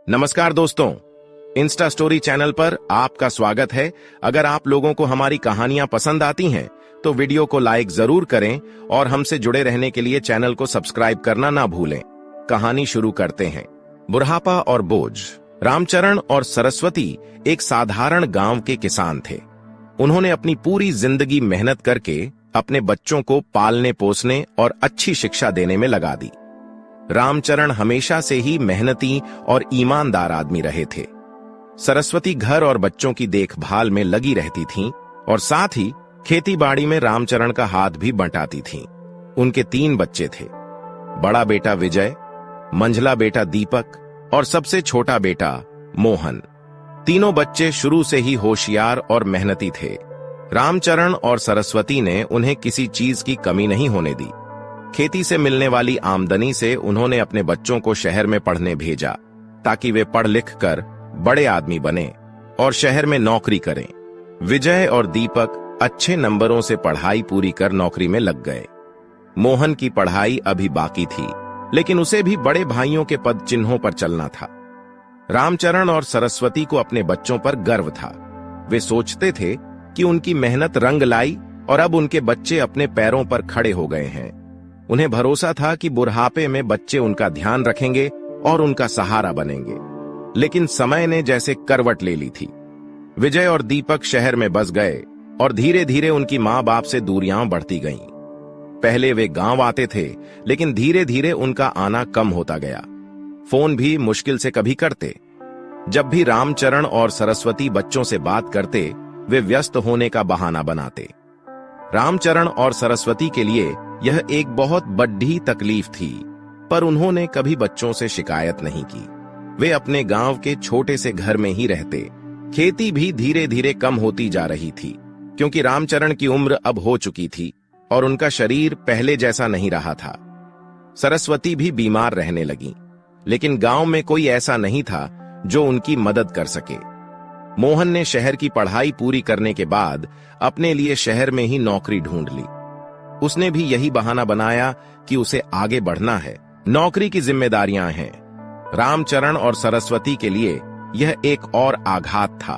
नमस्कार दोस्तों, Insta story channel पर आपका स्वागत है। अगर आप लोगों को हमारी कहानियां पसंद आती हैं तो वीडियो को लाइक जरूर करें और हमसे जुड़े रहने के लिए चैनल को सब्सक्राइब करना ना भूलें। कहानी शुरू करते हैं। बुढ़ापा और बोझ। रामचरण और सरस्वती एक साधारण गांव के किसान थे। उन्होंने अपनी पूरी जिंदगी मेहनत करके अपने बच्चों को पालने पोसने और अच्छी शिक्षा देने में लगा दी। रामचरण हमेशा से ही मेहनती और ईमानदार आदमी रहे थे। सरस्वती घर और बच्चों की देखभाल में लगी रहती थीं और साथ ही खेती-बाड़ी में रामचरण का हाथ भी बंटाती थीं। उनके 3 बच्चे थे, बड़ा बेटा विजय, मंझला बेटा दीपक और सबसे छोटा बेटा मोहन। तीनों बच्चे शुरू से ही होशियार और मेहनती थे। रामचरण और सरस्वती ने उन्हें किसी चीज की कमी नहीं होने दी। खेती से मिलने वाली आमदनी से उन्होंने अपने बच्चों को शहर में पढ़ने भेजा ताकि वे पढ़ लिख कर बड़े आदमी बने और शहर में नौकरी करें। विजय और दीपक अच्छे नंबरों से पढ़ाई पूरी कर नौकरी में लग गए। मोहन की पढ़ाई अभी बाकी थी, लेकिन उसे भी बड़े भाइयों के पद चिन्हों पर चलना था। रामचरण और सरस्वती को अपने बच्चों पर गर्व था। वे सोचते थे कि उनकी मेहनत रंग लाई और अब उनके बच्चे अपने पैरों पर खड़े हो गए हैं। उन्हें भरोसा था कि बुढ़ापे में बच्चे उनका ध्यान रखेंगे और उनका सहारा बनेंगे। लेकिन समय ने जैसे करवट ले ली थी। विजय और दीपक शहर में बस गए और धीरे धीरे उनकी माँ बाप से दूरियां बढ़ती गईं। पहले वे गांव आते थे, लेकिन धीरे धीरे उनका आना कम होता गया। फोन भी मुश्किल से कभी करते। जब भी रामचरण और सरस्वती बच्चों से बात करते, वे व्यस्त होने का बहाना बनाते। रामचरण और सरस्वती के लिए यह एक बहुत बड़ी तकलीफ थी, पर उन्होंने कभी बच्चों से शिकायत नहीं की। वे अपने गांव के छोटे से घर में ही रहते। खेती भी धीरे धीरे कम होती जा रही थी, क्योंकि रामचरण की उम्र अब हो चुकी थी और उनका शरीर पहले जैसा नहीं रहा था। सरस्वती भी बीमार रहने लगी, लेकिन गांव में कोई ऐसा नहीं था जो उनकी मदद कर सके। मोहन ने शहर की पढ़ाई पूरी करने के बाद अपने लिए शहर में ही नौकरी ढूंढ ली। उसने भी यही बहाना बनाया कि उसे आगे बढ़ना है, नौकरी की जिम्मेदारियां हैं। रामचरण और सरस्वती के लिए यह एक और आघात था।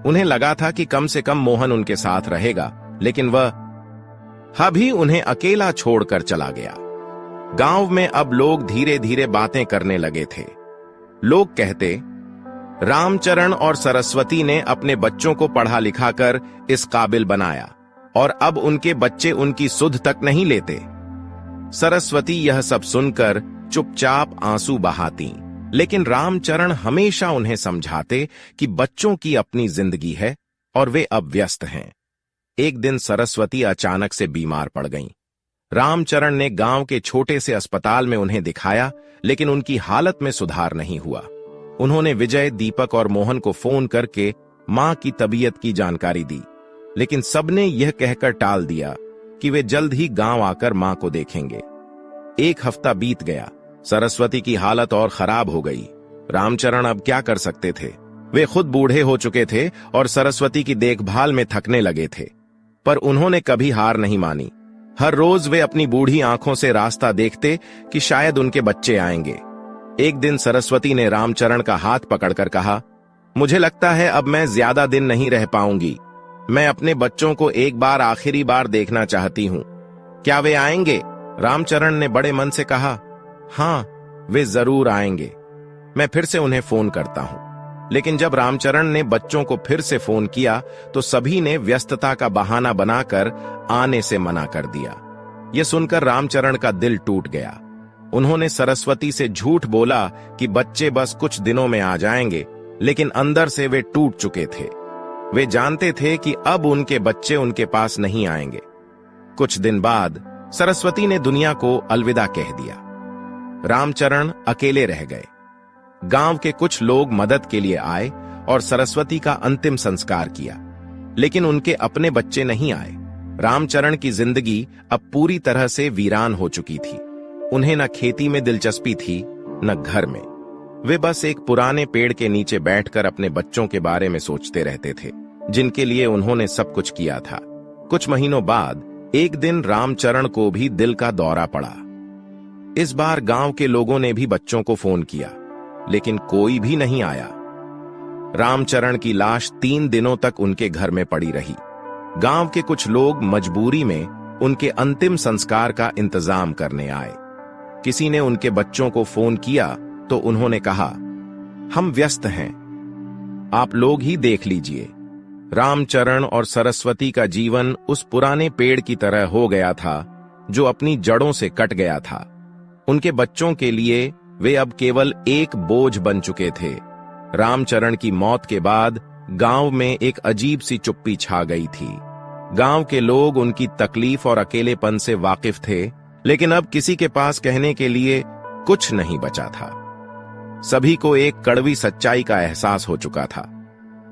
उन्हें लगा था कि कम से कम मोहन उनके साथ रहेगा, लेकिन वह अभी उन्हें अकेला छोड़कर चला गया। गांव में अब लोग धीरे धीरे बातें करने लगे थे। लोग कहते, रामचरण और सरस्वती ने अपने बच्चों को पढ़ा लिखा कर इस काबिल बनाया और अब उनके बच्चे उनकी सुध तक नहीं लेते। सरस्वती यह सब सुनकर चुपचाप आंसू बहाती, लेकिन रामचरण हमेशा उन्हें समझाते कि बच्चों की अपनी जिंदगी है और वे अब व्यस्त हैं। एक दिन सरस्वती अचानक से बीमार पड़ गईं। रामचरण ने गांव के छोटे से अस्पताल में उन्हें दिखाया, लेकिन उनकी हालत में सुधार नहीं हुआ। उन्होंने विजय, दीपक और मोहन को फोन करके मां की तबीयत की जानकारी दी, लेकिन सबने यह कहकर टाल दिया कि वे जल्द ही गांव आकर मां को देखेंगे। 1 हफ्ता बीत गया। सरस्वती की हालत और खराब हो गई। रामचरण अब क्या कर सकते थे? वे खुद बूढ़े हो चुके थे और सरस्वती की देखभाल में थकने लगे थे, पर उन्होंने कभी हार नहीं मानी। हर रोज वे अपनी बूढ़ी आंखों से रास्ता देखते कि शायद उनके बच्चे आएंगे। एक दिन सरस्वती ने रामचरण का हाथ पकड़कर कहा, मुझे लगता है अब मैं ज्यादा दिन नहीं रह पाऊंगी। मैं अपने बच्चों को एक बार आखिरी बार देखना चाहती हूं। क्या वे आएंगे? रामचरण ने बड़े मन से कहा, हां, वे जरूर आएंगे। मैं फिर से उन्हें फोन करता हूं। लेकिन जब रामचरण ने बच्चों को फिर से फोन किया तो सभी ने व्यस्तता का बहाना बनाकर आने से मना कर दिया। यह सुनकर रामचरण का दिल टूट गया। उन्होंने सरस्वती से झूठ बोला कि बच्चे बस कुछ दिनों में आ जाएंगे, लेकिन अंदर से वे टूट चुके थे। वे जानते थे कि अब उनके बच्चे उनके पास नहीं आएंगे। कुछ दिन बाद सरस्वती ने दुनिया को अलविदा कह दिया। रामचरण अकेले रह गए। गांव के कुछ लोग मदद के लिए आए और सरस्वती का अंतिम संस्कार किया, लेकिन उनके अपने बच्चे नहीं आए। रामचरण की जिंदगी अब पूरी तरह से वीरान हो चुकी थी। उन्हें न खेती में दिलचस्पी थी, न घर में। वे बस एक पुराने पेड़ के नीचे बैठकर अपने बच्चों के बारे में सोचते रहते थे, जिनके लिए उन्होंने सब कुछ किया था। कुछ महीनों बाद एक दिन रामचरण को भी दिल का दौरा पड़ा। इस बार गांव के लोगों ने भी बच्चों को फोन किया। लेकिन कोई भी नहीं आया। रामचरण की लाश 3 दिनों तक उनके घर में पड़ी रही। गांव के कुछ लोग मजबूरी में उनके अंतिम संस्कार का इंतजाम करने आए। किसी ने उनके बच्चों को फोन किया तो उन्होंने कहा, हम व्यस्त हैं, आप लोग ही देख लीजिए। रामचरण और सरस्वती का जीवन उस पुराने पेड़ की तरह हो गया था जो अपनी जड़ों से कट गया था। उनके बच्चों के लिए वे अब केवल एक बोझ बन चुके थे। रामचरण की मौत के बाद गांव में एक अजीब सी चुप्पी छा गई थी। गांव के लोग उनकी तकलीफ और अकेलेपन से वाकिफ थे, लेकिन अब किसी के पास कहने के लिए कुछ नहीं बचा था। सभी को एक कड़वी सच्चाई का एहसास हो चुका था।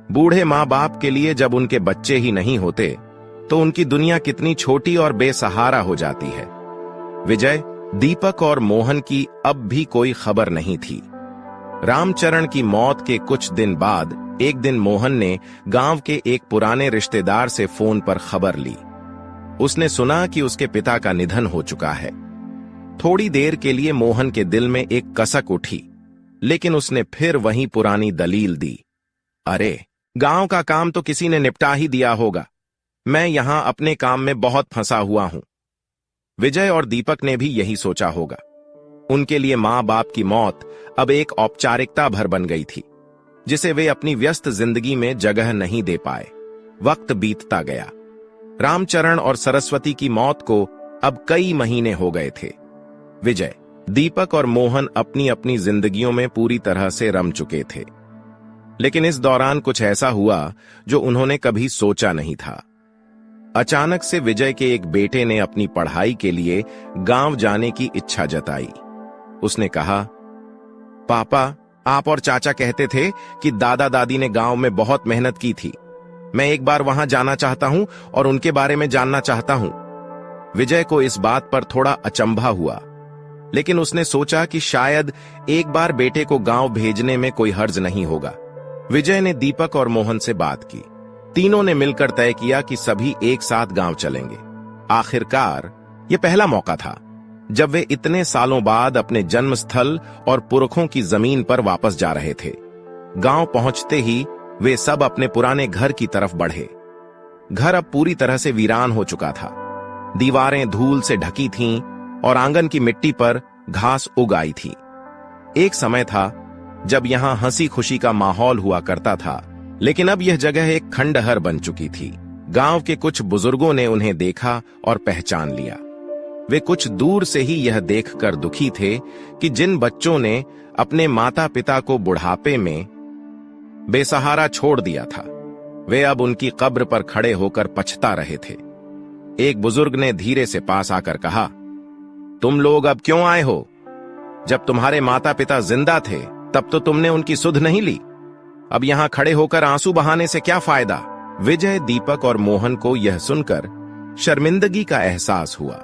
बूढ़े माँ बाप के लिए जब उनके बच्चे ही नहीं होते तो उनकी दुनिया कितनी छोटी और बेसहारा हो जाती है। विजय, दीपक और मोहन की अब भी कोई खबर नहीं थी। रामचरण की मौत के कुछ दिन बाद एक दिन मोहन ने गांव के एक पुराने रिश्तेदार से फोन पर खबर ली। उसने सुना कि उसके पिता का निधन हो चुका है। थोड़ी देर के लिए मोहन के दिल में एक कसक उठी, लेकिन उसने फिर वही पुरानी दलील दी, अरे गांव का काम तो किसी ने निपटा ही दिया होगा, मैं यहां अपने काम में बहुत फंसा हुआ हूं। विजय और दीपक ने भी यही सोचा होगा। उनके लिए मां बाप की मौत अब एक औपचारिकता भर बन गई थी, जिसे वे अपनी व्यस्त जिंदगी में जगह नहीं दे पाए। वक्त बीतता गया। रामचरण और सरस्वती की मौत को अब कई महीने हो गए थे। विजय, दीपक और मोहन अपनी अपनी जिंदगियों में पूरी तरह से रम चुके थे, लेकिन इस दौरान कुछ ऐसा हुआ जो उन्होंने कभी सोचा नहीं था। अचानक से विजय के एक बेटे ने अपनी पढ़ाई के लिए गांव जाने की इच्छा जताई। उसने कहा, पापा, आप और चाचा कहते थे कि दादा दादी ने गांव में बहुत मेहनत की थी। मैं एक बार वहां जाना चाहता हूं और उनके बारे में जानना चाहता हूं। विजय को इस बात पर थोड़ा अचंभा हुआ, लेकिन उसने सोचा कि शायद एक बार बेटे को गांव भेजने में कोई हर्ज नहीं होगा। विजय ने दीपक और मोहन से बात की। तीनों ने मिलकर तय किया कि सभी एक साथ गांव चलेंगे। आखिरकार यह पहला मौका था जब वे इतने सालों बाद अपने जन्म स्थल और पुरखों की जमीन पर वापस जा रहे थे। गांव पहुंचते ही वे सब अपने पुराने घर की तरफ बढ़े। घर अब पूरी तरह से वीरान हो चुका था। दीवारें धूल से ढकी थीं और आंगन की मिट्टी पर घास उग आई थी। एक समय था जब यहां हंसी खुशी का माहौल हुआ करता था, लेकिन अब यह जगह एक खंडहर बन चुकी थी। गांव के कुछ बुजुर्गों ने उन्हें देखा और पहचान लिया। वे कुछ दूर से ही यह देखकर दुखी थे कि जिन बच्चों ने अपने माता पिता को बुढ़ापे में बेसहारा छोड़ दिया था, वे अब उनकी कब्र पर खड़े होकर पछता रहे थे। एक बुजुर्ग ने धीरे से पास आकर कहा, तुम लोग अब क्यों आए हो? जब तुम्हारे माता पिता जिंदा थे तब तो तुमने उनकी सुध नहीं ली। अब यहां खड़े होकर आंसू बहाने से क्या फायदा? विजय, दीपक और मोहन को यह सुनकर शर्मिंदगी का एहसास हुआ।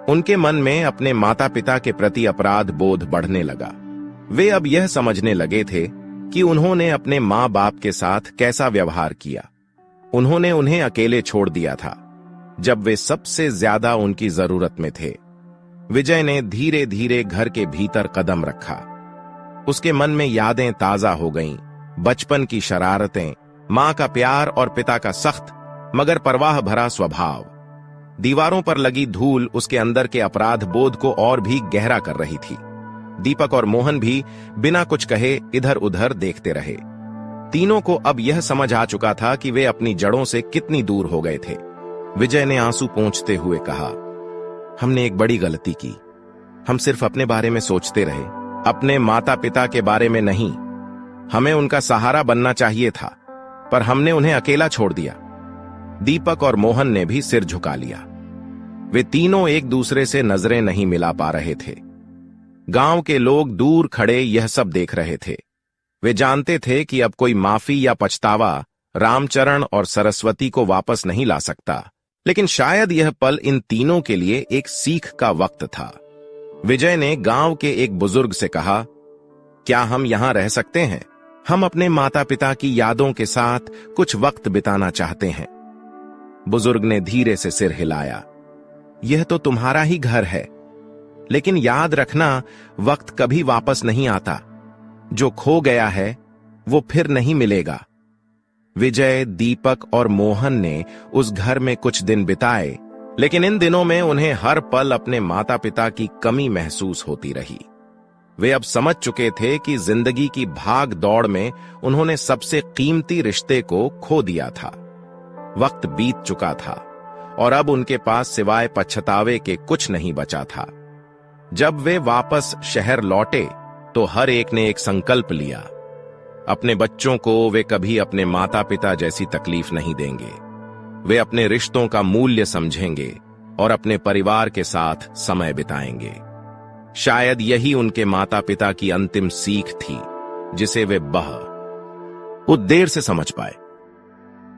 उनके मन में अपने माता पिता के प्रति अपराध बोध बढ़ने लगा। वे अब यह समझने लगे थे कि उन्होंने अपने मां बाप के साथ कैसा व्यवहार किया। उन्होंने उन्हें अकेले छोड़ दिया था जब वे सबसे ज्यादा उनकी जरूरत में थे। विजय ने धीरे धीरे घर के भीतर कदम रखा। उसके मन में यादें ताजा हो गईं, बचपन की शरारतें, मां का प्यार और पिता का सख्त मगर परवाह भरा स्वभाव। दीवारों पर लगी धूल उसके अंदर के अपराध बोध को और भी गहरा कर रही थी। दीपक और मोहन भी बिना कुछ कहे इधर उधर देखते रहे। तीनों को अब यह समझ आ चुका था कि वे अपनी जड़ों से कितनी दूर हो गए थे। विजय ने आंसू पोंछते हुए कहा, हमने एक बड़ी गलती की। हम सिर्फ अपने बारे में सोचते रहे, अपने माता पिता के बारे में नहीं। हमें उनका सहारा बनना चाहिए था, पर हमने उन्हें अकेला छोड़ दिया। दीपक और मोहन ने भी सिर झुका लिया। वे तीनों एक दूसरे से नजरें नहीं मिला पा रहे थे। गांव के लोग दूर खड़े यह सब देख रहे थे। वे जानते थे कि अब कोई माफी या पछतावा रामचरण और सरस्वती को वापस नहीं ला सकता, लेकिन शायद यह पल इन तीनों के लिए एक सीख का वक्त था। विजय ने गांव के एक बुजुर्ग से कहा, क्या हम यहां रह सकते हैं? हम अपने माता पिता की यादों के साथ कुछ वक्त बिताना चाहते हैं। बुजुर्ग ने धीरे से सिर हिलाया। यह तो तुम्हारा ही घर है, लेकिन याद रखना, वक्त कभी वापस नहीं आता। जो खो गया है वो फिर नहीं मिलेगा। विजय, दीपक और मोहन ने उस घर में कुछ दिन बिताए, लेकिन इन दिनों में उन्हें हर पल अपने माता पिता की कमी महसूस होती रही। वे अब समझ चुके थे कि जिंदगी की भाग दौड़ में उन्होंने सबसे कीमती रिश्ते को खो दिया था। वक्त बीत चुका था और अब उनके पास सिवाय पछतावे के कुछ नहीं बचा था। जब वे वापस शहर लौटे तो हर एक ने एक संकल्प लिया। अपने बच्चों को वे कभी अपने माता पिता जैसी तकलीफ नहीं देंगे। वे अपने रिश्तों का मूल्य समझेंगे और अपने परिवार के साथ समय बिताएंगे। शायद यही उनके माता पिता की अंतिम सीख थी, जिसे वे बहुत देर से समझ पाए।